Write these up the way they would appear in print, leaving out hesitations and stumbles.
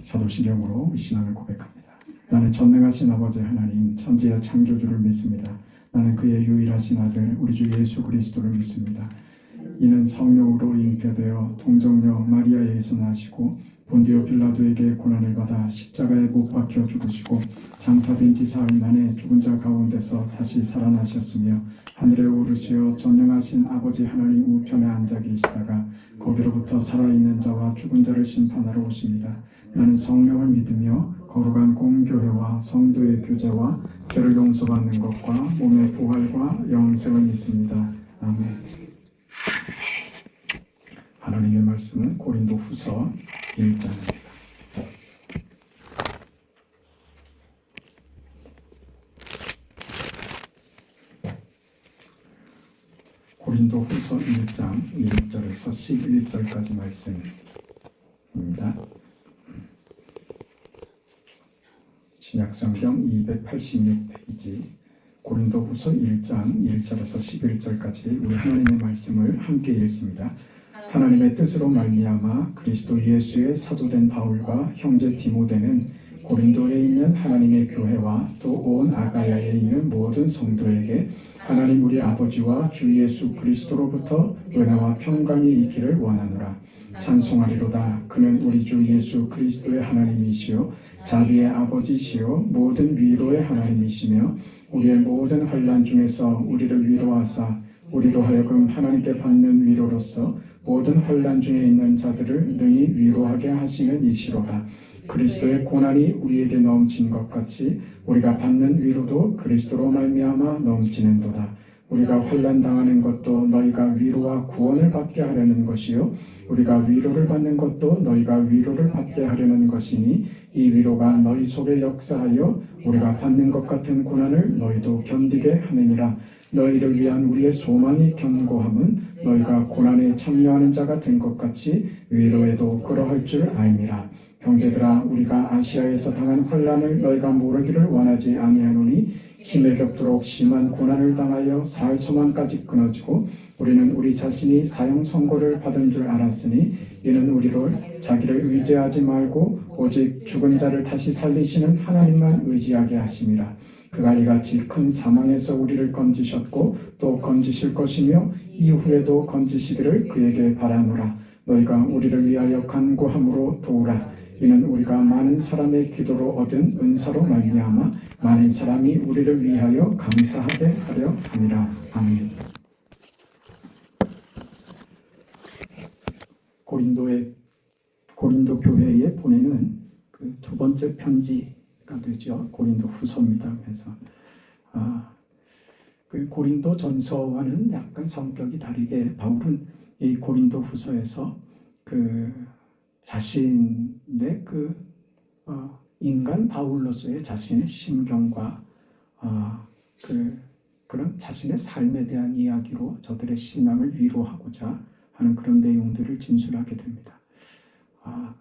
사도신경으로 신앙을 고백합니다. 나는 전능하신 아버지 하나님 천지의 창조주를 믿습니다. 나는 그의 유일하신 아들 우리 주 예수 그리스도를 믿습니다. 이는 성령으로 잉태되어 동정녀 마리아에게서 나시고 본디오 빌라도에게 고난을 받아 십자가에 못 박혀 죽으시고 장사된 지 사흘 만에 죽은 자 가운데서 다시 살아나셨으며 하늘에 오르시어 전능하신 아버지 하나님 우편에 앉아 계시다가 거기로부터 살아있는 자와 죽은 자를 심판하러 오십니다. 나는 성령을 믿으며 거룩한 공교회와 성도의 교제와 죄를 용서받는 것과 몸의 부활과 영생을 믿습니다. 아멘. 하나님의 말씀은 고린도 후서 1장입니다. 고린도 후서 1장 1절에서 11절까지 말씀입니다. 신약성경 286페이지 고린도 후서 1장 1절에서 11절까지 우리 하나님의 말씀을 함께 읽습니다. 하나님의 뜻으로 말미암아 그리스도 예수의 사도된 바울과 형제 디모데는 고린도에 있는 하나님의 교회와 또 온 아가야에 있는 모든 성도에게 하나님 우리 아버지와 주 예수 그리스도로부터 은혜와 평강이 있기를 원하노라. 찬송하리로다. 그는 우리 주 예수 그리스도의 하나님이시요 자비의 아버지시요 모든 위로의 하나님이시며 우리의 모든 환난 중에서 우리를 위로하사 우리로 하여금 하나님께 받는 위로로서 모든 환난 중에 있는 자들을 능히 위로하게 하시는 이시로다. 그리스도의 고난이 우리에게 넘친 것 같이 우리가 받는 위로도 그리스도로 말미암아 넘치는도다. 우리가 환난 당하는 것도 너희가 위로와 구원을 받게 하려는 것이요 우리가 위로를 받는 것도 너희가 위로를 받게 하려는 것이니 이 위로가 너희 속에 역사하여 우리가 받는 것 같은 고난을 너희도 견디게 하느니라. 너희를 위한 우리의 소망이 견고함은 너희가 고난에 참여하는 자가 된 것 같이 위로에도 그러할 줄 알미라. 형제들아 우리가 아시아에서 당한 환난을 너희가 모르기를 원하지 아니하노니 힘에 겹도록 심한 고난을 당하여 살 소망까지 끊어지고 우리는 우리 자신이 사형 선고를 받은 줄 알았으니 이는 우리를 자기를 의지하지 말고 오직 죽은 자를 다시 살리시는 하나님만 의지하게 하심이라. 그가 이같이 큰 사망에서 우리를 건지셨고 또 건지실 것이며 이후에도 건지시기를 그에게 바라노라. 너희가 우리를 위하여 간구함으로 도우라. 이는 우리가 많은 사람의 기도로 얻은 은사로 말미암아 많은 사람이 우리를 위하여 감사하게 하려 함이라. 아멘. 고린도 교회에 보내는 그 두 번째 편지가 되죠. 고린도 후서입니다. 그래서 그 고린도 전서와는 약간 성격이 다르게 바울은 이 고린도 후서에서 그 자신의 인간 바울로서의 자신의 심경과 그런 자신의 삶에 대한 이야기로 저들의 신앙을 위로하고자 하는 그런 내용들을 진술하게 됩니다.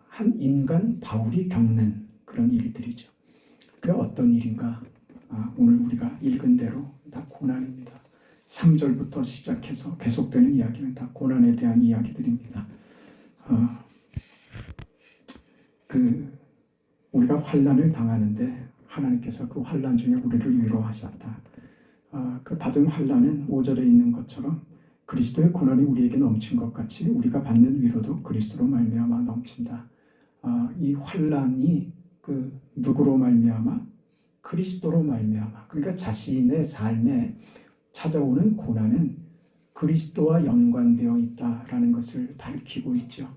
한 인간 바울이 겪는 그런 일들이죠. 그게 어떤 일인가? 오늘 우리가 읽은 대로 다 고난입니다. 3절부터 시작해서 계속되는 이야기는 다 고난에 대한 이야기들입니다. 우리가 환난을 당하는데 하나님께서 그 환난 중에 우리를 위로하셨다. 그 받은 환난은 5절에 있는 것처럼 그리스도의 고난이 우리에게 넘친 것 같이 우리가 받는 위로도 그리스도로 말미암아 넘친다. 이 환난이 누구로 말미암아? 그리스도로 말미암아. 그러니까 자신의 삶에 찾아오는 고난은 그리스도와 연관되어 있다라는 것을 밝히고 있죠.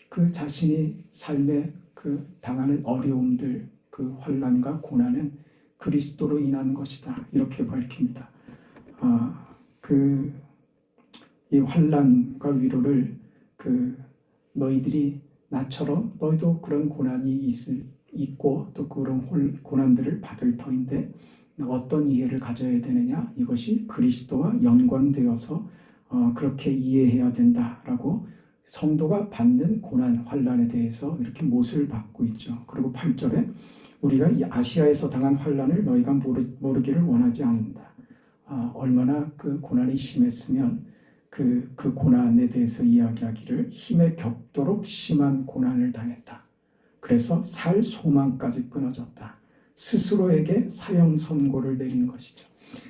그 자신이 삶에 당하는 어려움들, 그 환난과 고난은 그리스도로 인한 것이다. 이렇게 밝힙니다. 이 환난과 위로를 너희들이 나처럼 너희도 그런 고난이 있고 또 그런 고난들을 받을 터인데 어떤 이해를 가져야 되느냐? 이것이 그리스도와 연관되어서 그렇게 이해해야 된다라고 성도가 받는 고난, 환난에 대해서 이렇게 못을 박고 있죠. 그리고 8절에 우리가 이 아시아에서 당한 환난을 너희가 모르기를 원하지 않는다. 얼마나 그 고난이 심했으면 그 고난에 대해서 이야기하기를 힘에 겹도록 심한 고난을 당했다. 그래서 살 소망까지 끊어졌다. 스스로에게 사형 선고를 내린 것이죠.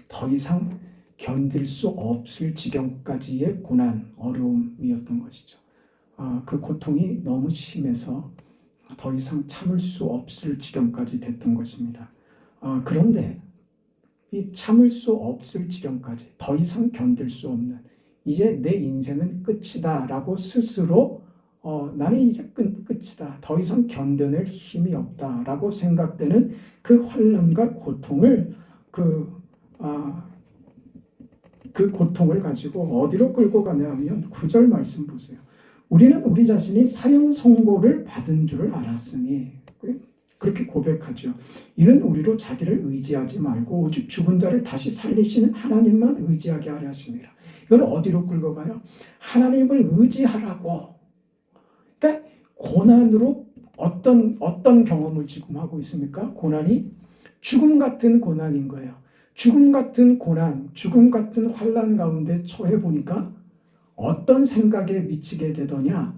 더 이상 견딜 수 없을 지경까지의 고난, 어려움이었던 것이죠. 그 고통이 너무 심해서 더 이상 참을 수 없을 지경까지 됐던 것입니다. 그런데 이 참을 수 없을 지경까지 더 이상 견딜 수 없는, 이제 내 인생은 끝이다 라고 스스로 나는 이제 끝이다, 더 이상 견뎌낼 힘이 없다 라고 생각되는 그 환난과 고통을 그 고통을 가지고 어디로 끌고 가냐면 9절 말씀 보세요. 우리는 우리 자신이 사형 선고를 받은 줄을 알았으니, 그렇게 고백하죠. 이는 우리로 자기를 의지하지 말고 오직 죽은 자를 다시 살리시는 하나님만 의지하게 하려 하심이라. 이걸 어디로 끌고 가요? 하나님을 의지하라고. 그러니까 고난으로 어떤 경험을 지금 하고 있습니까? 고난이 죽음 같은 고난인 거예요. 죽음 같은 고난, 죽음 같은 환난 가운데 처해 보니까 어떤 생각에 미치게 되더냐?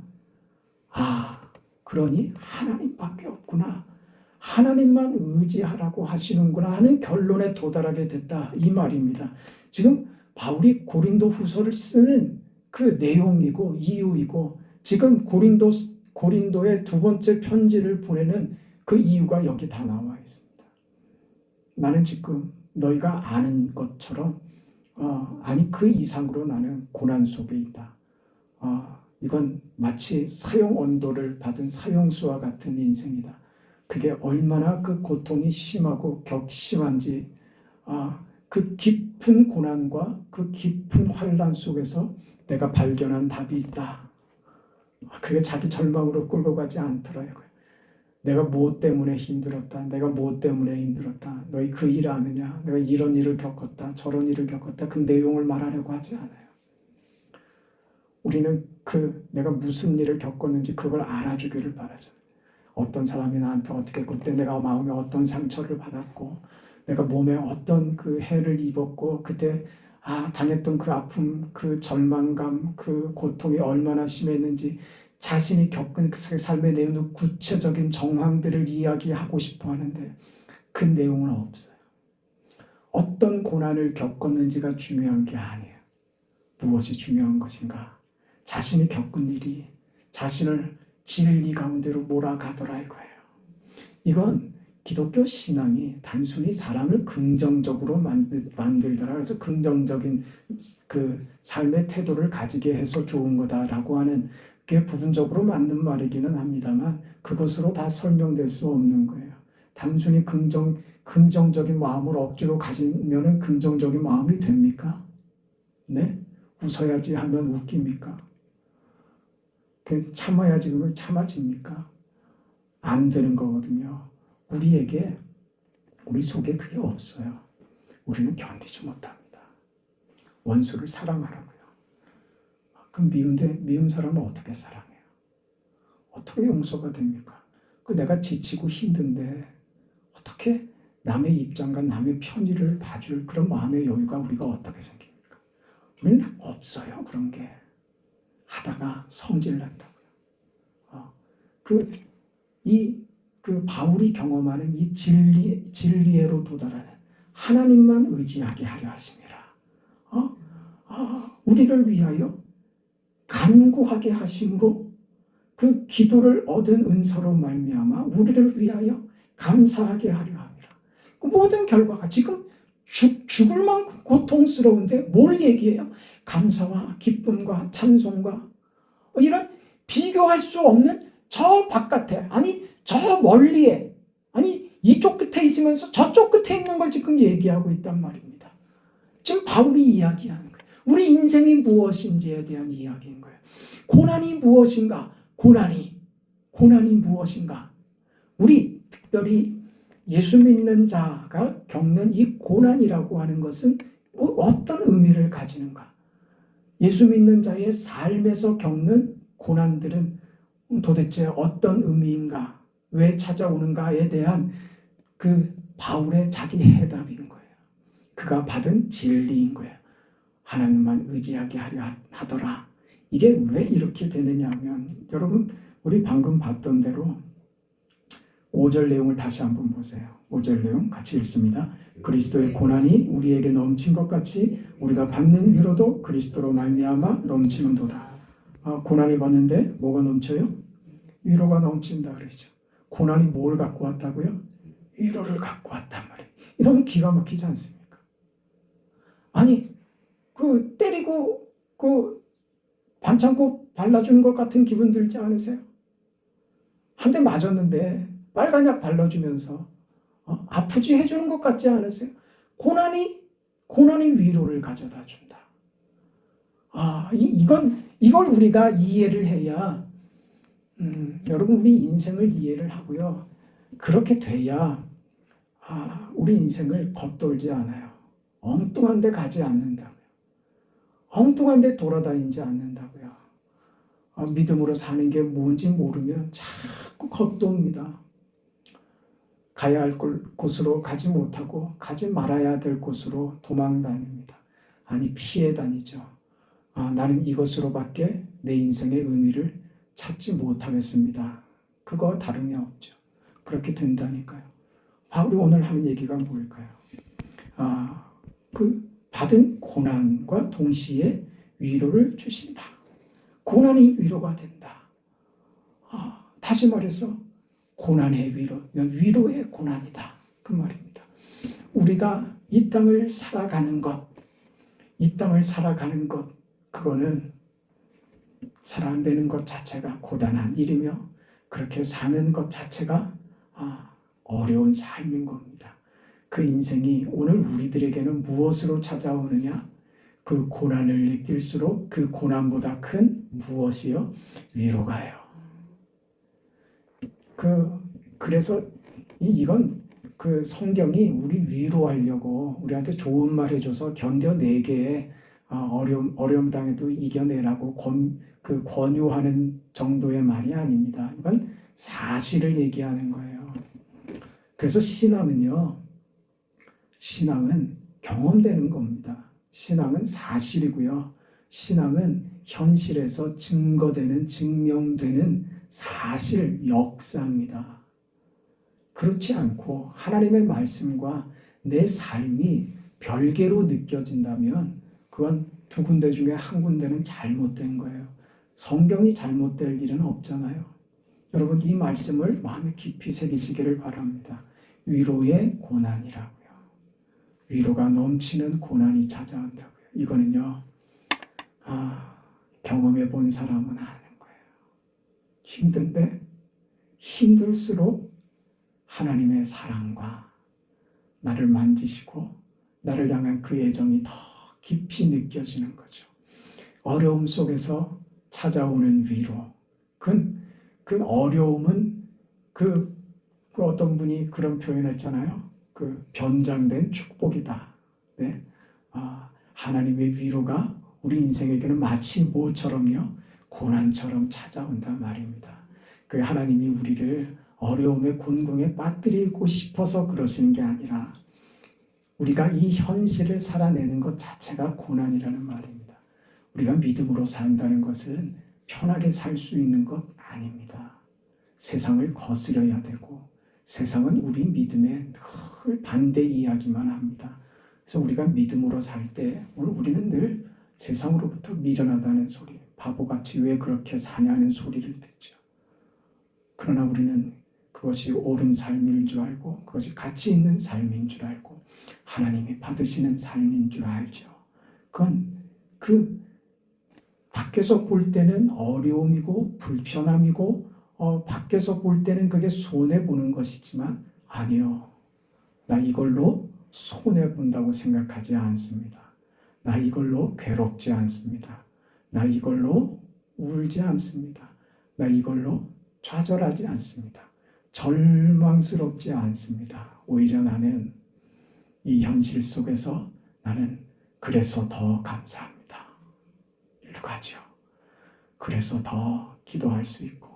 그러니 하나님밖에 없구나. 하나님만 의지하라고 하시는구나 하는 결론에 도달하게 됐다, 이 말입니다. 지금 바울이 고린도 후서를 쓰는 그 내용이고 이유이고, 지금 고린도의 두 번째 편지를 보내는 그 이유가 여기 다 나와 있습니다. 나는 지금 너희가 아는 것처럼 아니 그 이상으로 나는 고난 속에 있다. 이건 마치 사형 언도를 받은 사형수와 같은 인생이다. 그게 얼마나 그 고통이 심하고 격심한지, 그 깊은 고난과 그 깊은 환난 속에서 내가 발견한 답이 있다. 그게 자기 절망으로 끌고 가지 않더라고요. 내가 무엇 때문에 힘들었다. 내가 무엇 때문에 힘들었다. 너희 그 일 아느냐. 내가 이런 일을 겪었다. 저런 일을 겪었다. 그 내용을 말하려고 하지 않아요. 우리는 내가 무슨 일을 겪었는지 그걸 알아주기를 바라죠. 어떤 사람이 나한테 어떻게, 그때 내가 마음에 어떤 상처를 받았고, 내가 몸에 어떤 그 해를 입었고, 그때 당했던 그 아픔, 그 절망감, 그 고통이 얼마나 심했는지 자신이 겪은 그 삶의 내용, 구체적인 정황들을 이야기하고 싶어 하는데 그 내용은 없어요. 어떤 고난을 겪었는지가 중요한 게 아니에요. 무엇이 중요한 것인가? 자신이 겪은 일이 자신을 진리 가운데로 몰아가더라 이거예요. 이건 기독교 신앙이 단순히 사람을 긍정적으로 만들더라, 그래서 긍정적인 그 삶의 태도를 가지게 해서 좋은 거다라고 하는 게 부분적으로 맞는 말이기는 합니다만, 그것으로 다 설명될 수 없는 거예요. 단순히 긍정적인 마음을 억지로 가지면 긍정적인 마음이 됩니까? 네? 웃어야지 하면 웃깁니까? 참아야지 그러면 참아집니까? 안 되는 거거든요. 우리 속에 그게 없어요. 우리는 견디지 못합니다. 원수를 사랑하라고요. 그럼 미운 사람은 어떻게 사랑해요? 어떻게 용서가 됩니까? 내가 지치고 힘든데 어떻게 남의 입장과 남의 편의를 봐줄 그런 마음의 여유가 우리가 어떻게 생깁니까? 우리는 없어요. 그런 게. 하다가 성질 난다고요. 그 바울이 경험하는 이 진리에로 도달하는, 하나님만 의지하게 하려 하심이라. 우리를 위하여 간구하게 하심으로 그 기도를 얻은 은사로 말미암아 우리를 위하여 감사하게 하려 함이라. 그 모든 결과가 지금 죽을 만큼 고통스러운데 뭘 얘기해요? 감사와 기쁨과 찬송과 이런 비교할 수 없는 저 바깥에, 아니 저 멀리에, 아니 이쪽 끝에 있으면서 저쪽 끝에 있는 걸 지금 얘기하고 있단 말입니다. 지금 바울이 이야기하는 거예요. 우리 인생이 무엇인지에 대한 이야기인 거예요. 고난이 무엇인가? 고난이 무엇인가? 우리 특별히 예수 믿는 자가 겪는 이 고난이라고 하는 것은 어떤 의미를 가지는가? 예수 믿는 자의 삶에서 겪는 고난들은 도대체 어떤 의미인가? 왜 찾아오는가에 대한 그 바울의 자기 해답인 거예요. 그가 받은 진리인 거예요. 하나님만 의지하게 하려 하더라. 이게 왜 이렇게 되느냐 하면, 여러분 우리 방금 봤던 대로 5절 내용을 다시 한번 보세요. 5절 내용 같이 읽습니다. 그리스도의 고난이 우리에게 넘친 것 같이 우리가 받는 위로도 그리스도로 말미암아 넘치는도다. 고난을 받는데 뭐가 넘쳐요? 위로가 넘친다 그러죠. 고난이 뭘 갖고 왔다고요? 위로를 갖고 왔단 말이에요. 너무 기가 막히지 않습니까? 아니, 때리고 반창고 발라주는 것 같은 기분 들지 않으세요? 한 대 맞았는데 빨간 약 발라주면서 아프지 해주는 것 같지 않으세요? 고난이 위로를 가져다 준다. 이걸 우리가 이해를 해야 여러분 우리 인생을 이해를 하고요. 그렇게 돼야 우리 인생을 겉돌지 않아요. 엉뚱한 데 가지 않는다고요. 엉뚱한 데 돌아다니지 않는다고요. 믿음으로 사는 게 뭔지 모르면 자꾸 겉돕니다. 가야 할 곳으로 가지 못하고 가지 말아야 될 곳으로 도망 다닙니다. 아니 피해 다니죠. 나는 이것으로밖에 내 인생의 의미를 찾지 못하겠습니다. 그거 다름이 없죠. 그렇게 된다니까요. 바울이 오늘 하는 얘기가 뭘까요? 받은 고난과 동시에 위로를 주신다. 고난이 위로가 된다. 다시 말해서 고난의 위로의 고난이다. 그 말입니다. 우리가 이 땅을 살아가는 것, 그거는 살아내는 것 자체가 고단한 일이며 그렇게 사는 것 자체가 어려운 삶인 겁니다. 그 인생이 오늘 우리들에게는 무엇으로 찾아오느냐? 그 고난을 느낄수록 그 고난보다 큰 무엇이요? 위로가요. 그래서 이건 성경이 우리 위로하려고 우리한테 좋은 말 해줘서 견뎌내게 어려움 당해도 이겨내라고 권유하는 정도의 말이 아닙니다. 이건 사실을 얘기하는 거예요. 그래서 신앙은 경험되는 겁니다. 신앙은 사실이고요. 신앙은 현실에서 증명되는 사실, 역사입니다. 그렇지 않고 하나님의 말씀과 내 삶이 별개로 느껴진다면 그건 두 군데 중에 한 군데는 잘못된 거예요. 성경이 잘못될 일은 없잖아요. 여러분 이 말씀을 마음에 깊이 새기시기를 바랍니다. 위로의 고난이라고요. 위로가 넘치는 고난이 찾아온다고요. 이거는요. 경험해 본 사람은 아는 거예요. 힘든데 힘들수록 하나님의 사랑과 나를 만지시고 나를 향한 그 애정이 더 깊이 느껴지는 거죠. 어려움 속에서 찾아오는 위로. 그 어려움은 어떤 분이 그런 표현했잖아요. 변장된 축복이다. 네? 하나님의 위로가 우리 인생에게는 마치 뭐처럼요? 고난처럼 찾아온단 말입니다. 하나님이 우리를 어려움의 곤궁에 빠뜨리고 싶어서 그러시는 게 아니라 우리가 이 현실을 살아내는 것 자체가 고난이라는 말입니다. 우리가 믿음으로 산다는 것은 편하게 살 수 있는 것 아닙니다. 세상을 거스려야 되고 세상은 우리 믿음에 늘 반대 이야기만 합니다. 그래서 우리가 믿음으로 살 때 우리는 늘 세상으로부터 미련하다는 소리, 바보같이 왜 그렇게 사냐는 소리를 듣죠. 그러나 우리는 그것이 옳은 삶인 줄 알고 그것이 가치 있는 삶인 줄 알고 하나님이 받으시는 삶인 줄 알죠. 그건 밖에서 볼 때는 어려움이고 불편함이고 밖에서 볼 때는 그게 손해보는 것이지만 아니요. 나 이걸로 손해본다고 생각하지 않습니다. 나 이걸로 괴롭지 않습니다. 나 이걸로 울지 않습니다. 나 이걸로 좌절하지 않습니다. 절망스럽지 않습니다. 오히려 나는 이 현실 속에서 나는 그래서 더 감사합니다. 이리로 가죠. 그래서 더 기도할 수 있고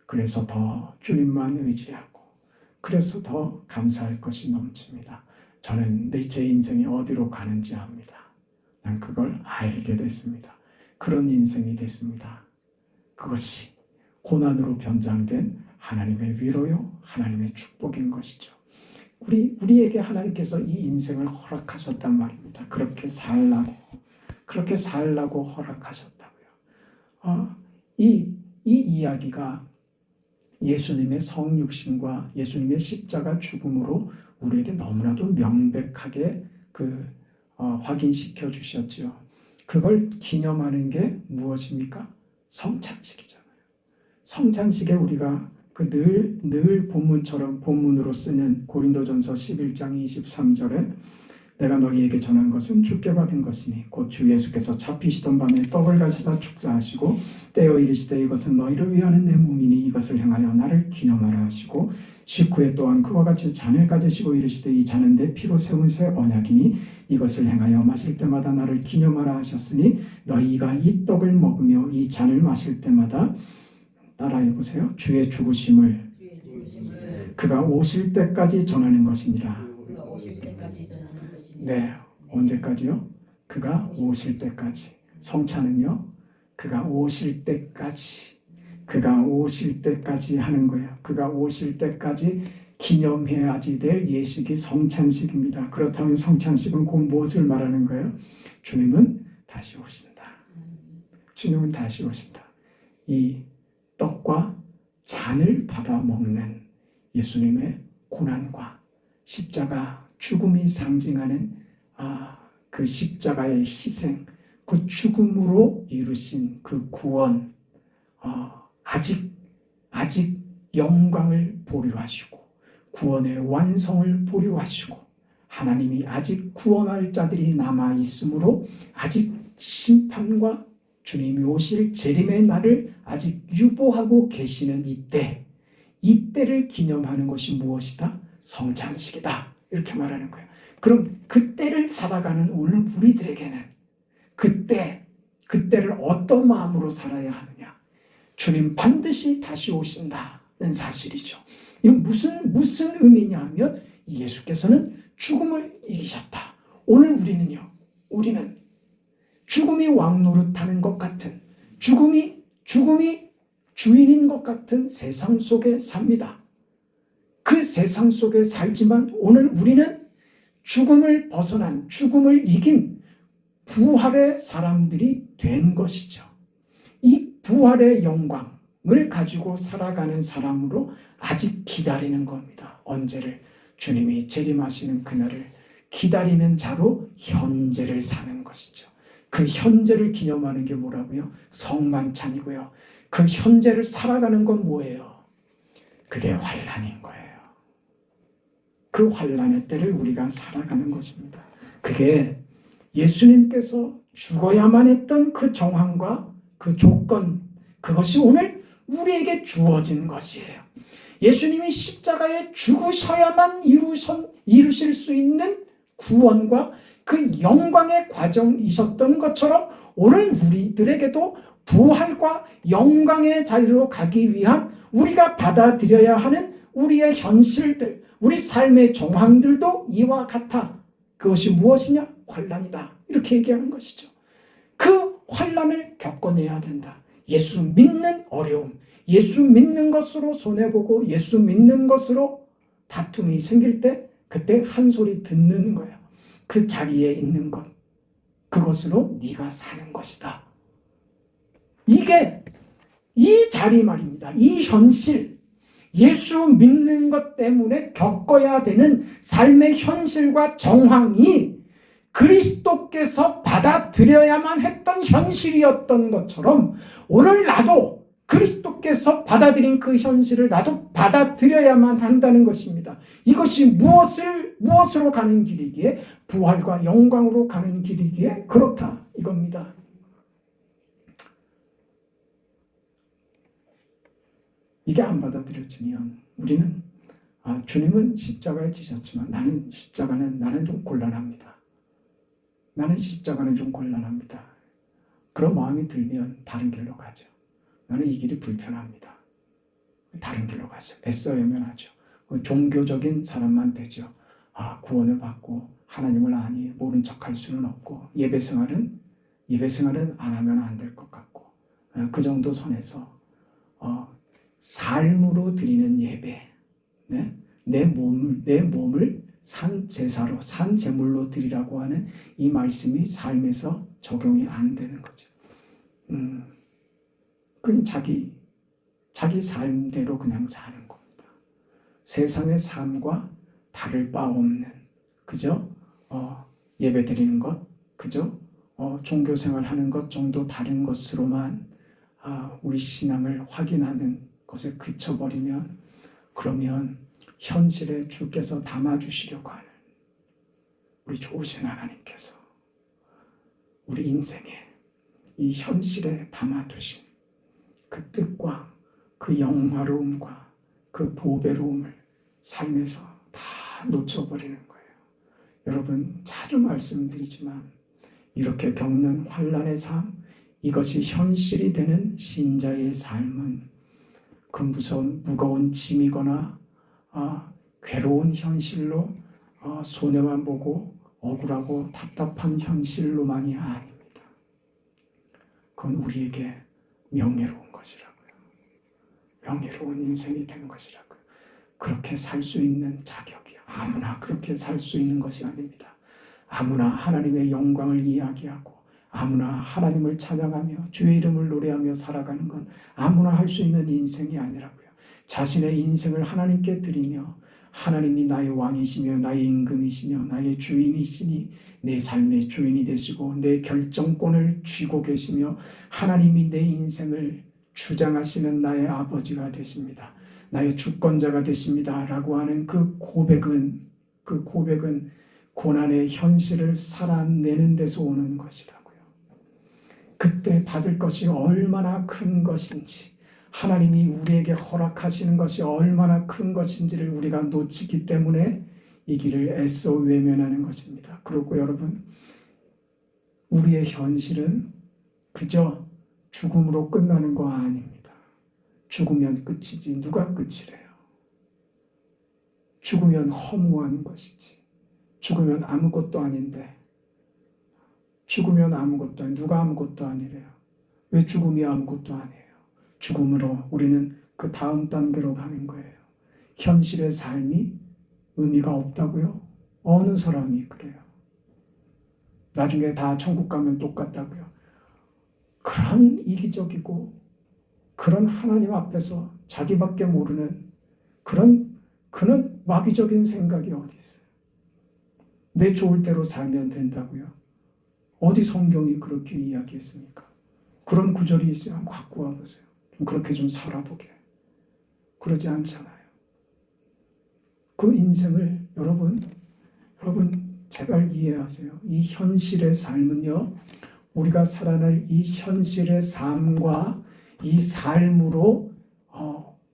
그래서 더 주님만 의지하고 그래서 더 감사할 것이 넘칩니다. 저는 제 인생이 어디로 가는지 압니다. 난 그걸 알게 됐습니다. 그런 인생이 됐습니다. 그것이 고난으로 변장된 하나님의 위로요, 하나님의 축복인 것이죠. 우리에게 하나님께서 이 인생을 허락하셨단 말입니다. 그렇게 살라고 허락하셨다고요. 이 이야기가 예수님의 성육신과 예수님의 십자가 죽음으로 우리에게 너무나도 명백하게 확인시켜 주셨죠. 그걸 기념하는 게 무엇입니까? 성찬식이잖아요. 성찬식에 우리가 늘 본문으로 쓰는 고린도전서 11장 23절에 내가 너희에게 전한 것은 주께 받은 것이니 곧 주 예수께서 잡히시던 밤에 떡을 가지사 축사하시고 떼어 이르시되 이것은 너희를 위하는 내 몸이니 이것을 행하여 나를 기념하라 하시고 식후에 또한 그와 같이 잔을 가지시고 이르시되 이 잔은 내 피로 세운 새 언약이니 이것을 행하여 마실 때마다 나를 기념하라 하셨으니 너희가 이 떡을 먹으며 이 잔을 마실 때마다 따라해 보세요. 주의 죽으심을 그가 오실 때까지 전하는 것이니라. 네, 언제까지요? 그가 오실 때까지. 성찬은요, 그가 오실 때까지 하는 거예요. 그가 오실 때까지 기념해야지 될 예식이 성찬식입니다. 그렇다면 성찬식은 곧 무엇을 말하는 거예요? 주님은 다시 오신다. 주님은 다시 오신다. 이 떡과 잔을 받아 먹는 예수님의 고난과 십자가 죽음이 상징하는 그 십자가의 희생, 그 죽음으로 이루신 그 구원, 아직 영광을 보류하시고 구원의 완성을 보류하시고 하나님이 아직 구원할 자들이 남아 있으므로 아직 심판과 주님이 오실 재림의 날을 아직 유보하고 계시는 이때를 기념하는 것이 무엇이다? 성찬식이다. 이렇게 말하는 거예요. 그럼 그때를 살아가는 오늘 우리들에게는 그때를 어떤 마음으로 살아야 하느냐? 주님 반드시 다시 오신다는 사실이죠. 이건 무슨 의미냐 하면 예수께서는 죽음을 이기셨다. 오늘 우리는 죽음이 왕노릇하는 것 같은 죽음이 주인인 것 같은 세상 속에 삽니다. 그 세상 속에 살지만 오늘 우리는 죽음을 벗어난, 죽음을 이긴 부활의 사람들이 된 것이죠. 이 부활의 영광을 가지고 살아가는 사람으로 아직 기다리는 겁니다. 언제를? 주님이 재림하시는 그날을 기다리는 자로 현재를 사는 것이죠. 그 현재를 기념하는 게 뭐라고요? 성만찬이고요. 그 현재를 살아가는 건 뭐예요? 그게 환난인 거예요. 그 환난의 때를 우리가 살아가는 것입니다. 그게 예수님께서 죽어야만 했던 그 정황과 그 조건, 그것이 오늘 우리에게 주어진 것이에요. 예수님이 십자가에 죽으셔야만 이루실 수 있는 구원과 그 영광의 과정이셨던 것처럼 오늘 우리들에게도 부활과 영광의 자리로 가기 위한 우리가 받아들여야 하는 우리의 현실들, 우리 삶의 정황들도 이와 같아. 그것이 무엇이냐? 환난이다. 이렇게 얘기하는 것이죠. 그 환난을 겪어내야 된다. 예수 믿는 어려움, 예수 믿는 것으로 손해보고 예수 믿는 것으로 다툼이 생길 때 그때 한 소리 듣는 거예요. 그 자리에 있는 것, 그것으로 네가 사는 것이다. 이게 이 자리 말입니다. 이 현실, 예수 믿는 것 때문에 겪어야 되는 삶의 현실과 정황이 그리스도께서 받아들여야만 했던 현실이었던 것처럼 오늘 나도 그리스도께서 받아들인 그 현실을 나도 받아들여야만 한다는 것입니다. 이것이 무엇으로 가는 길이기에? 부활과 영광으로 가는 길이기에 그렇다 이겁니다. 이게 안 받아들여지면 우리는 주님은 십자가에 지셨지만 나는 좀 곤란합니다. 나는 십자가는 좀 곤란합니다. 그런 마음이 들면 다른 길로 가죠. 나는 이 길이 불편합니다. 다른 길로 가죠. 애써 외면하죠. 종교적인 사람만 되죠. 구원을 받고 하나님을 아니 모른 척할 수는 없고 예배생활은 안 하면 안 될 것 같고 그 정도 선에서 삶으로 드리는 예배, 네? 내 몸을 산 제사로, 산 제물로 드리라고 하는 이 말씀이 삶에서 적용이 안 되는 거죠. 그럼 자기 삶대로 그냥 사는 겁니다. 세상의 삶과 다를 바 없는, 그죠? 예배 드리는 것, 그죠? 종교 생활하는 것 정도 다른 것으로만 우리 신앙을 확인하는 것에 그쳐버리면, 그러면 현실에 주께서 담아주시려고 하는 우리 좋으신 하나님께서 우리 인생에 이 현실에 담아두신 그 뜻과 그 영화로움과 그 보배로움을 삶에서 다 놓쳐버리는 거예요. 여러분, 자주 말씀드리지만 이렇게 겪는 환난의 삶, 이것이 현실이 되는 신자의 삶은 그 무거운 짐이거나 괴로운 현실로 손해만 보고 억울하고 답답한 현실로만이 아닙니다. 그건 우리에게 명예로운 것이라고요. 명예로운 인생이 되는 것이라고요. 그렇게 살 수 있는 자격이요. 아무나 그렇게 살 수 있는 것이 아닙니다. 아무나 하나님의 영광을 이야기하고 아무나 하나님을 찬양하며 주의 이름을 노래하며 살아가는 건 아무나 할 수 있는 인생이 아니라고요. 자신의 인생을 하나님께 드리며 하나님이 나의 왕이시며 나의 임금이시며 나의 주인이시니 내 삶의 주인이 되시고 내 결정권을 쥐고 계시며 하나님이 내 인생을 주장하시는 나의 아버지가 되십니다. 나의 주권자가 되십니다. 라고 하는 그 고백은 고난의 현실을 살아내는 데서 오는 것이라고요. 그때 받을 것이 얼마나 큰 것인지, 하나님이 우리에게 허락하시는 것이 얼마나 큰 것인지를 우리가 놓치기 때문에 이 길을 애써 외면하는 것입니다. 그리고 여러분, 우리의 현실은 그저 죽음으로 끝나는 거 아닙니다. 죽으면 끝이지 누가 끝이래요. 죽으면 허무한 것이지. 죽으면 아무것도 아닌데, 죽으면 아무것도 아니, 누가 아무것도 아니래요. 왜 죽음이 아무것도 아니에요? 죽음으로 우리는 그 다음 단계로 가는 거예요. 현실의 삶이 의미가 없다고요? 어느 사람이 그래요? 나중에 다 천국 가면 똑같다고요? 그런 이기적이고 그런 하나님 앞에서 자기밖에 모르는 그런 마귀적인 생각이 어디 있어요? 내 좋을 대로 살면 된다고요? 어디 성경이 그렇게 이야기했습니까? 그런 구절이 있으면 갖고 와보세요. 그렇게 좀 살아보게. 그러지 않잖아요. 그 인생을 여러분 제발 이해하세요. 이 현실의 삶은요, 우리가 살아날 이 현실의 삶과 이 삶으로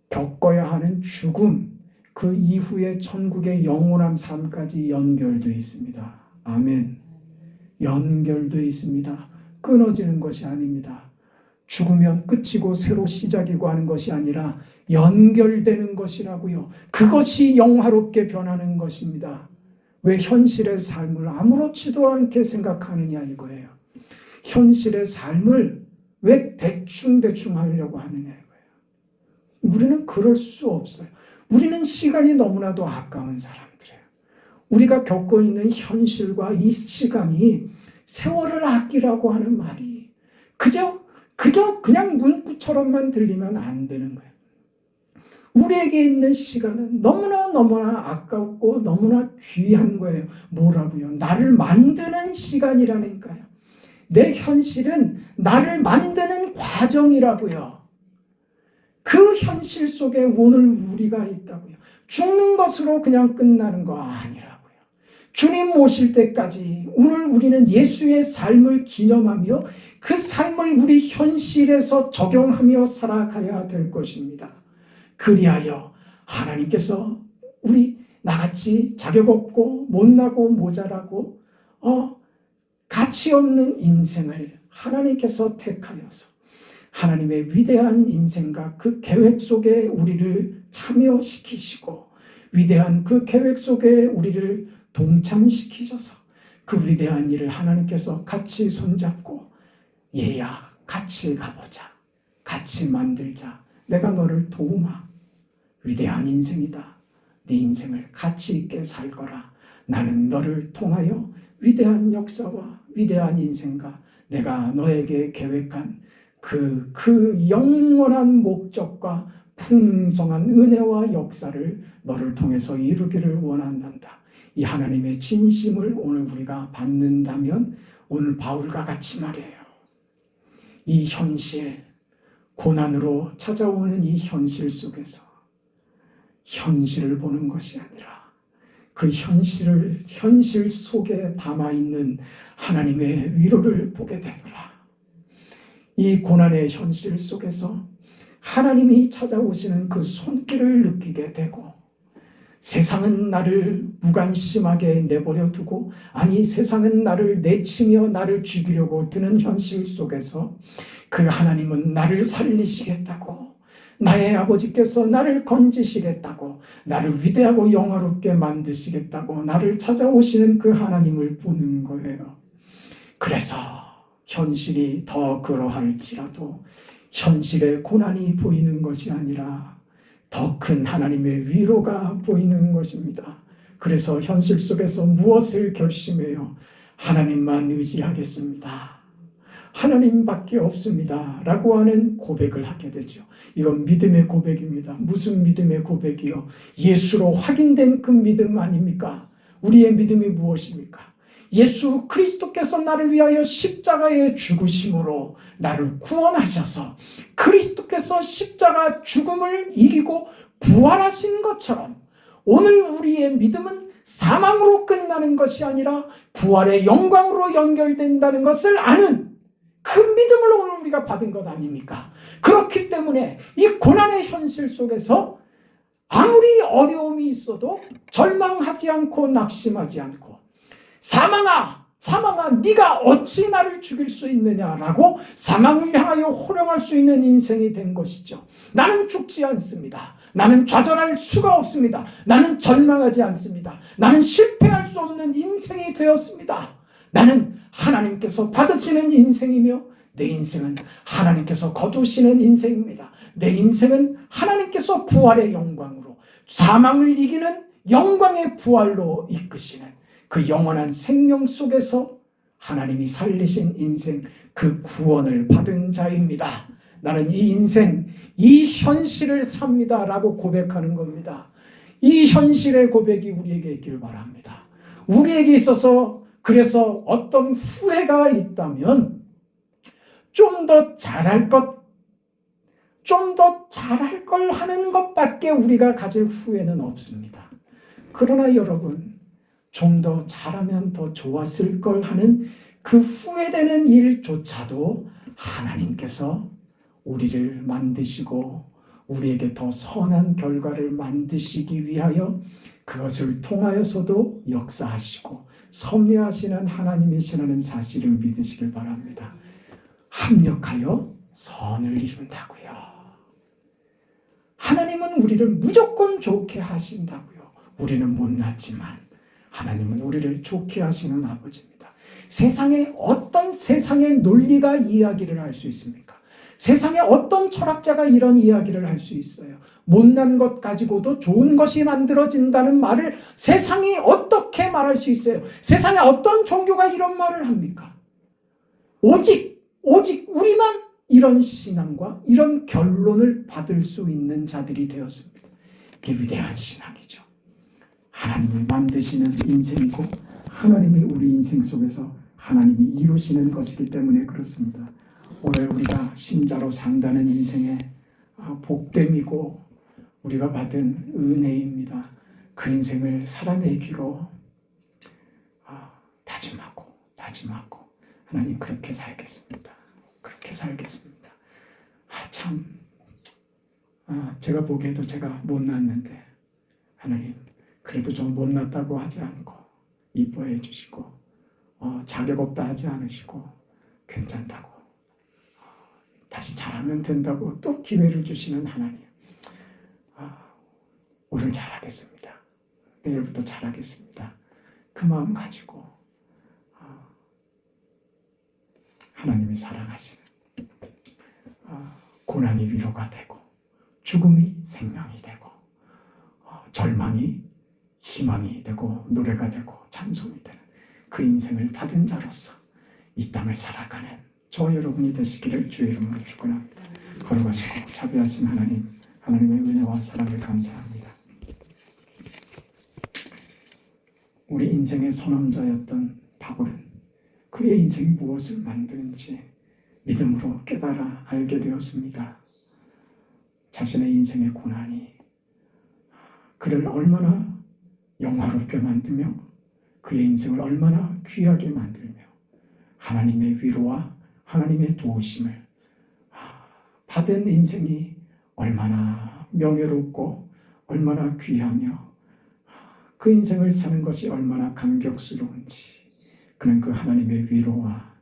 겪어야 하는 죽음, 그 이후에 천국의 영원한 삶까지 연결되어 있습니다. 아멘. 연결되어 있습니다. 끊어지는 것이 아닙니다. 죽으면 끝이고 새로 시작이고 하는 것이 아니라 연결되는 것이라고요. 그것이 영화롭게 변하는 것입니다. 왜 현실의 삶을 아무렇지도 않게 생각하느냐 이거예요. 현실의 삶을 왜 대충 하려고 하느냐 이거예요. 우리는 그럴 수 없어요. 우리는 시간이 너무나도 아까운 사람들이에요. 우리가 겪고 있는 현실과 이 시간이 세월을 아끼라고 하는 말이 그냥 문구처럼만 들리면 안 되는 거예요. 우리에게 있는 시간은 너무나 아깝고 너무나 귀한 거예요. 뭐라고요? 나를 만드는 시간이라니까요. 내 현실은 나를 만드는 과정이라고요. 그 현실 속에 오늘 우리가 있다고요. 죽는 것으로 그냥 끝나는 거 아니라고요. 주님 모실 때까지 오늘 우리는 예수의 삶을 기념하며 그 삶을 우리 현실에서 적용하며 살아가야 될 것입니다. 그리하여 하나님께서 우리 나같이 자격 없고 못나고 모자라고 가치 없는 인생을 하나님께서 택하여서 하나님의 위대한 인생과 그 계획 속에 우리를 참여시키시고 위대한 그 계획 속에 우리를 동참시키셔서 그 위대한 일을 하나님께서 같이 손잡고 얘야 같이 가보자, 같이 만들자, 내가 너를 도우마. 위대한 인생이다. 네 인생을 가치 있게 살거라. 나는 너를 통하여 위대한 역사와 위대한 인생과 내가 너에게 계획한 그 영원한 목적과 풍성한 은혜와 역사를 너를 통해서 이루기를 원한단다. 이 하나님의 진심을 오늘 우리가 받는다면 오늘 바울과 같이 말이에요. 이 현실, 고난으로 찾아오는 이 현실 속에서 현실을 보는 것이 아니라 그 현실 속에 담아있는 하나님의 위로를 보게 되더라. 이 고난의 현실 속에서 하나님이 찾아오시는 그 손길을 느끼게 되고 세상은 나를 무관심하게 내버려 두고 아니 세상은 나를 내치며 나를 죽이려고 드는 현실 속에서 그 하나님은 나를 살리시겠다고 나의 아버지께서 나를 건지시겠다고 나를 위대하고 영화롭게 만드시겠다고 나를 찾아오시는 그 하나님을 보는 거예요. 그래서 현실이 더 그러할지라도 현실의 고난이 보이는 것이 아니라 더 큰 하나님의 위로가 보이는 것입니다. 그래서 현실 속에서 무엇을 결심해요? 하나님만 의지하겠습니다. 하나님밖에 없습니다. 라고 하는 고백을 하게 되죠. 이건 믿음의 고백입니다. 무슨 믿음의 고백이요? 예수로 확인된 그 믿음 아닙니까? 우리의 믿음이 무엇입니까? 예수 그리스도께서 나를 위하여 십자가에 죽으심으로 나를 구원하셔서 그리스도께서 십자가 죽음을 이기고 부활하신 것처럼 오늘 우리의 믿음은 사망으로 끝나는 것이 아니라 부활의 영광으로 연결된다는 것을 아는 그 믿음을 오늘 우리가 받은 것 아닙니까? 그렇기 때문에 이 고난의 현실 속에서 아무리 어려움이 있어도 절망하지 않고 낙심하지 않고 사망아 네가 어찌 나를 죽일 수 있느냐라고 사망을 향하여 호령할 수 있는 인생이 된 것이죠. 나는 죽지 않습니다. 나는 좌절할 수가 없습니다. 나는 절망하지 않습니다. 나는 실패할 수 없는 인생이 되었습니다. 나는 하나님께서 받으시는 인생이며 내 인생은 하나님께서 거두시는 인생입니다. 내 인생은 하나님께서 부활의 영광으로 사망을 이기는 영광의 부활로 이끄시는 그 영원한 생명 속에서 하나님이 살리신 인생, 그 구원을 받은 자입니다. 나는 이 인생, 이 현실을 삽니다 라고 고백하는 겁니다. 이 현실의 고백이 우리에게 있기를 바랍니다. 우리에게 있어서 그래서 어떤 후회가 있다면 좀 더 잘할 걸 하는 것밖에 우리가 가질 후회는 없습니다. 그러나 여러분, 좀 더 잘하면 더 좋았을 걸 하는 그 후회되는 일조차도 하나님께서 우리를 만드시고 우리에게 더 선한 결과를 만드시기 위하여 그것을 통하여서도 역사하시고 섭리하시는 하나님이시라는 사실을 믿으시길 바랍니다. 합력하여 선을 이룬다고요. 하나님은 우리를 무조건 좋게 하신다고요. 우리는 못났지만 하나님은 우리를 좋게 하시는 아버지입니다. 세상에 어떤 세상의 논리가 이야기를 할 수 있습니까? 세상에 어떤 철학자가 이런 이야기를 할 수 있어요? 못난 것 가지고도 좋은 것이 만들어진다는 말을 세상이 어떻게 말할 수 있어요? 세상에 어떤 종교가 이런 말을 합니까? 오직 우리만 이런 신앙과 이런 결론을 받을 수 있는 자들이 되었습니다. 이게 위대한 신앙이죠. 하나님을 만드시는 인생이고 하나님이 우리 인생 속에서 하나님이 이루시는 것이기 때문에 그렇습니다. 오늘 우리가 신자로 산다는 인생의 복됨이고 우리가 받은 은혜입니다. 그 인생을 살아내기로 다짐하고 하나님 그렇게 살겠습니다. 제가 보기에도 제가 못났는데 하나님 그래도 좀 못났다고 하지 않고 이뻐해 주시고 자격 없다 하지 않으시고 괜찮다고 다시 잘하면 된다고 또 기회를 주시는 하나님. 오늘 잘하겠습니다. 내일부터 잘하겠습니다. 그 마음 가지고 하나님이 사랑하시는 고난이 위로가 되고 죽음이 생명이 되고 절망이 희망이 되고 노래가 되고 찬송이 되는 그 인생을 받은 자로서 이 땅을 살아가는 저 여러분이 되시기를 주의 이름으로 축원합니다. 거룩하시고 자비하신 하나님, 하나님의 은혜와 사랑을 감사합니다. 우리 인생의 선험자였던 바울은 그의 인생이 무엇을 만드는지 믿음으로 깨달아 알게 되었습니다. 자신의 인생의 고난이 그를 얼마나 영화롭게 만들며 그의 인생을 얼마나 귀하게 만들며 하나님의 위로와 하나님의 도우심을 받은 인생이 얼마나 명예롭고 얼마나 귀하며 그 인생을 사는 것이 얼마나 감격스러운지 그는 그 하나님의 위로와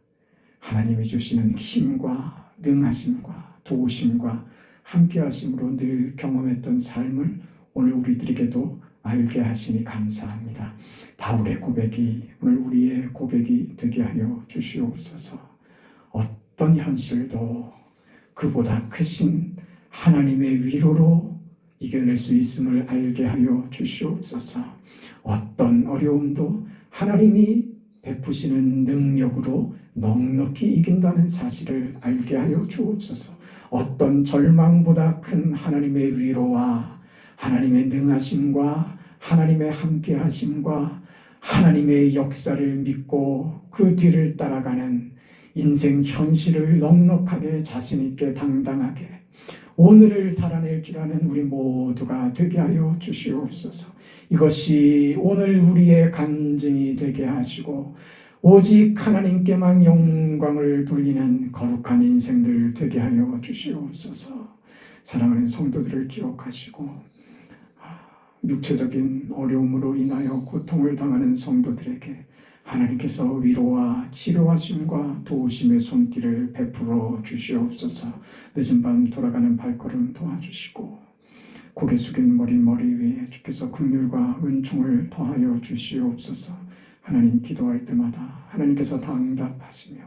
하나님이 주시는 힘과 능하심과 도우심과 함께하심으로 늘 경험했던 삶을 오늘 우리들에게도 알게 하시니 감사합니다. 바울의 고백이 오늘 우리의 고백이 되게 하여 주시옵소서. 어떤 현실도 그보다 크신 하나님의 위로로 이겨낼 수 있음을 알게 하여 주시옵소서. 어떤 어려움도 하나님이 베푸시는 능력으로 넉넉히 이긴다는 사실을 알게 하여 주옵소서. 어떤 절망보다 큰 하나님의 위로와 하나님의 능하심과 하나님의 함께하심과 하나님의 역사를 믿고 그 뒤를 따라가는 인생 현실을 넉넉하게 자신있게 당당하게 오늘을 살아낼 줄 아는 우리 모두가 되게 하여 주시옵소서. 이것이 오늘 우리의 간증이 되게 하시고 오직 하나님께만 영광을 돌리는 거룩한 인생들 되게 하여 주시옵소서. 사랑하는 성도들을 기억하시고 육체적인 어려움으로 인하여 고통을 당하는 성도들에게 하나님께서 위로와 치료하심과 도우심의 손길을 베풀어 주시옵소서. 늦은 밤 돌아가는 발걸음 도와주시고 고개 숙인 머리 위에 주께서 긍휼과 은총을 더하여 주시옵소서. 하나님 기도할 때마다 하나님께서 다 응답하시며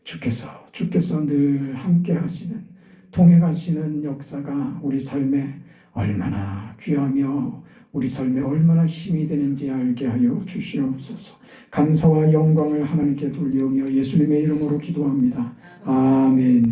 주께서 늘 함께 하시는 동행하시는 역사가 우리 삶에 얼마나 귀하며 우리 삶에 얼마나 힘이 되는지 알게 하여 주시옵소서. 감사와 영광을 하나님께 돌리오며 예수님의 이름으로 기도합니다. 아멘.